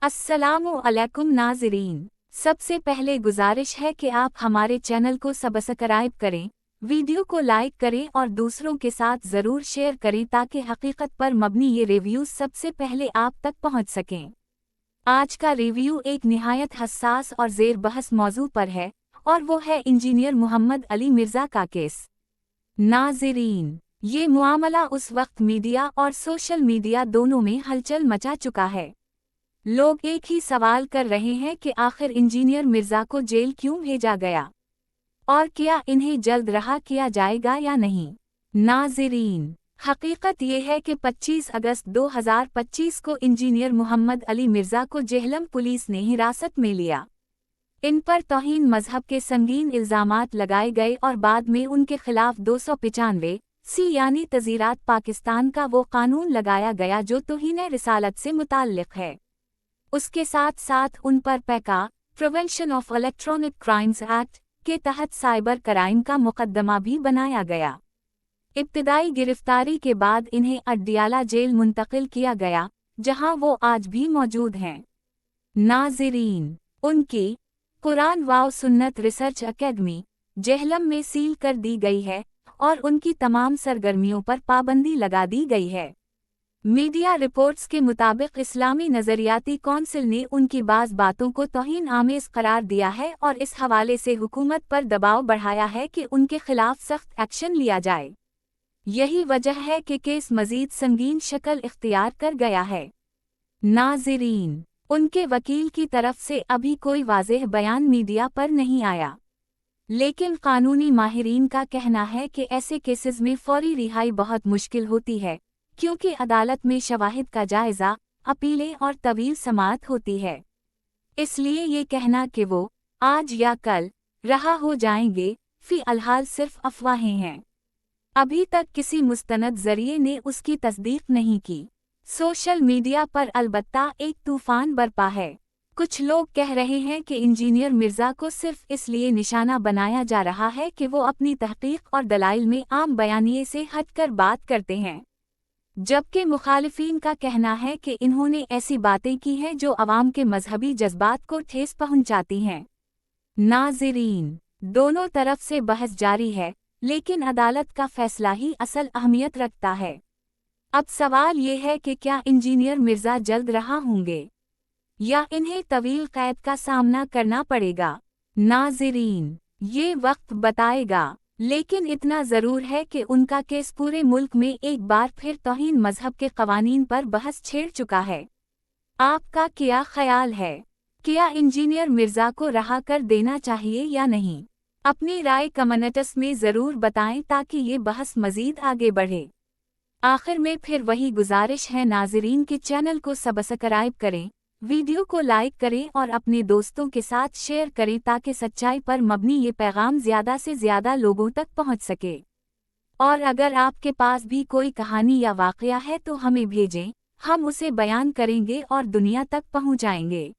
अस्सलामु अलैकुम नाज़रीन। सबसे पहले गुजारिश है कि आप हमारे चैनल को सब्सक्राइब करें, वीडियो को लाइक करें और दूसरों के साथ ज़रूर शेयर करें ताकि हकीकत पर मबनी ये रिव्यूज़ सबसे पहले आप तक पहुंच सकें। आज का रिव्यू एक निहायत हसास और ज़ेर बहस मौजू पर है और वो है इंजीनियर मोहम्मद अली मिर्ज़ा का केस। नाज़रीन, ये मामला उस वक्त मीडिया और सोशल मीडिया दोनों में हलचल मचा चुका है। लोग एक ही सवाल कर रहे हैं कि आखिर इंजीनियर मिर्ज़ा को जेल क्यों भेजा गया और क्या इन्हें जल्द रहा किया जाएगा या नहीं। नाज़रीन, हकीकत ये है कि 25 अगस्त 2025 को इंजीनियर मोहम्मद अली मिर्ज़ा को जेहलम पुलिस ने हिरासत में लिया। इन पर तौहीन मजहब के संगीन इल्ज़ामात लगाए गए और बाद में उनके खिलाफ 295 यानी तज़ीरात पाकिस्तान का वो कानून लगाया गया जो तौहीन रिसालत से मुताल्लिक़ है। उसके साथ साथ उन पर Paika prevention of electronic crimes act के तहत साइबर क्राइम का मुकदमा भी बनाया गया। इब्तिदाई गिरफ्तारी के बाद इन्हें अड्याला जेल मुंतकिल किया गया, जहां वो आज भी मौजूद हैं। नाज़रीन, उनकी कुरान व सुन्नत रिसर्च एकेडमी जेहलम में सील कर दी गई है और उनकी तमाम सरगर्मियों पर पाबंदी लगा दी गई है। मीडिया रिपोर्ट्स के मुताबिक इस्लामी नज़रियाती कौंसिल ने उनकी बाज़ बातों को तौहीन आमेज़ करार दिया है और इस हवाले से हुकूमत पर दबाव बढ़ाया है कि उनके खिलाफ सख्त एक्शन लिया जाए। यही वजह है कि केस मज़ीद संगीन शक्ल इख्तियार कर गया है। नाज़रीन, उनके वकील की तरफ से अभी कोई वाज़ेह बयान मीडिया पर नहीं आया, लेकिन कानूनी माहिरीन का कहना है कि ऐसे केसेस में फौरी रिहाई बहुत मुश्किल होती है, क्योंकि अदालत में शवाहिद का जायज़ा, अपीलें और तवील समाअत होती है। इसलिए ये कहना कि वो आज या कल रहा हो जाएंगे फ़िलहाल सिर्फ अफवाहें हैं। अभी तक किसी मुस्तनद ज़रिए ने उसकी तस्दीक नहीं की। सोशल मीडिया पर अलबत्ता एक तूफ़ान बरपा है। कुछ लोग कह रहे हैं कि इंजीनियर मिर्ज़ा को सिर्फ इसलिए निशाना बनाया जा रहा है कि वो अपनी तहक़ीक़ और दलाइल में आम बयानिए से हटकर बात करते हैं, जबकि मुखालिफिन का कहना है कि इन्होंने ऐसी बातें की हैं जो अवाम के मजहबी जज्बात को ठेस पहुंचाती हैं। नाज़रीन, दोनों तरफ से बहस जारी है, लेकिन अदालत का फैसला ही असल अहमियत रखता है। अब सवाल ये है कि क्या इंजीनियर मिर्ज़ा जल्द रहा होंगे या इन्हें तवील कैद का सामना करना पड़ेगा। नाज़रीन, ये वक्त बताएगा, लेकिन इतना ज़रूर है कि उनका केस पूरे मुल्क में एक बार फिर तौहीन मजहब के कवानीन पर बहस छेड़ चुका है। आपका क्या ख्याल है? क्या इंजीनियर मिर्ज़ा को रहा कर देना चाहिए या नहीं? अपनी राय कमेंट्स में ज़रूर बताएं ताकि ये बहस मज़ीद आगे बढ़े। आखिर में फिर वही गुजारिश है नाज़रीन कि चैनल को सब्सक्राइब करें, वीडियो को लाइक करें और अपने दोस्तों के साथ शेयर करें ताकि सच्चाई पर मबनी ये पैगाम ज़्यादा से ज़्यादा लोगों तक पहुंच सके। और अगर आपके पास भी कोई कहानी या वाक़या है तो हमें भेजें, हम उसे बयान करेंगे और दुनिया तक पहुंचाएंगे।